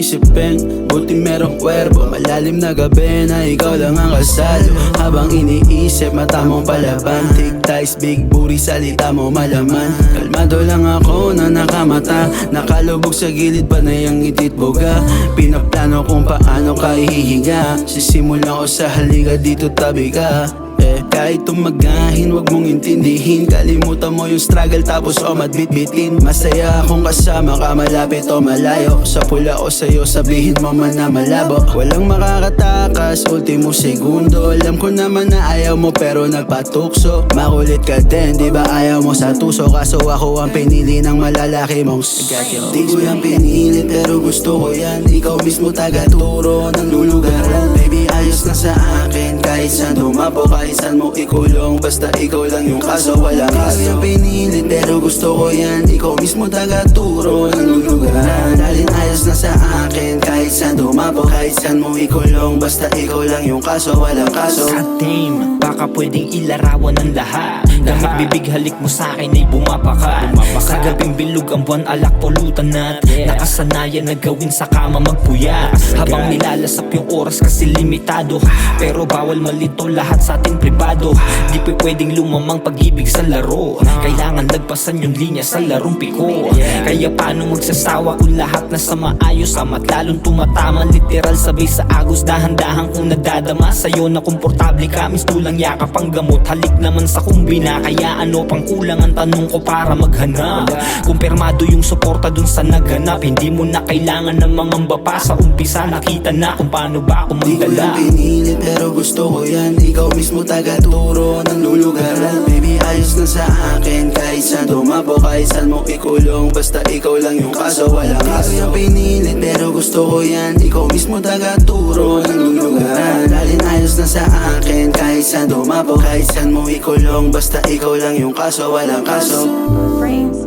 isipin, buti merong kwerbo. Malalim na gabi na ikaw lang ang kasalo. Habang iniisip, mata mong palaban. Thick thighs, big booty, salita mo malaman. Kalmado lang ako na nakamata, nakalubog sa gilid pa na yung itit boga. Pinaplano kung paano ka ihihiga. Sisimulan ko sa halika, dito tabi ka. Kahit tumagahin, wag mong intindihin. Kalimutan mo yung struggle tapos matbitbitin. Masaya akong kasama ka, malapit o malayo. Sa pula o sa'yo, sabihin mo man na malabo. Walang makakatakas, ultimo segundo. Alam ko naman na ayaw mo pero nagpatukso. Makulit ka din, di ba ayaw mo sa tuso? Kaso ako ang pinili ng malalaki mong Di ko yan pinili pero gusto ko yan. Ikaw mismo tagaturo ng lulugaran. Baby, ayos na sa akin kahit saan dumapo, kahit saan mo ikulong, basta ikaw lang yung kaso, walang kaso. Di ko yung pinili pero gusto ko yan. Ikaw mismo tagaturo ng lulugaran. Dalin ayos na sa akin kahit saan dumapo, kahit saan mo ikulong, basta ikaw lang yung kaso, walang kaso. God damn, baka pwedeng ilarawan ng lahat. Kahit bibig halik mo sa'kin ay bumapaka. Sa gabing bilog ang buwan, alak pulutan at nakasanayan na gawin sa kama magpuya. Habang nilalasap yung oras kasi limitado, pero bawal malito lahat sa ating pribado. Di pa pwedeng lumamang pag-ibig sa laro. Kailangan lagpasan yung linya sa larong piko. Kaya paano magsasawa kung lahat na sa maayos, ama't lalong tumatama. Literal sabay sa agos, dahan-dahan kung nagdadama. Sa'yo na komportable ka, misto lang yakap ang gamot. Halik naman sa kumbina, kaya ano pang kulang ang tanong ko para maghanap. Kumpirmado yung suporta dun sa naghanap. Hindi mo na kailangan ng mangamba pa. Sa umpisa nakita na kung paano ba ako Di ko magdala. yung pinili pero gusto ko yan. Ikaw mismo tagaturo ng lulugaran. Baby, ayos na sa akin kahit saan dumapo, kahit saan mo ikulong, basta ikaw lang yung kaso, walang kaso. Di ko yung pinili pero gusto ko yan. Ikaw mismo tagaturo ng lulugaran. Dalin ayos na sa akin kahit saan dumapo, kahit saan mo ikulong, basta ikaw lang yung kaso, walang kaso. Frames.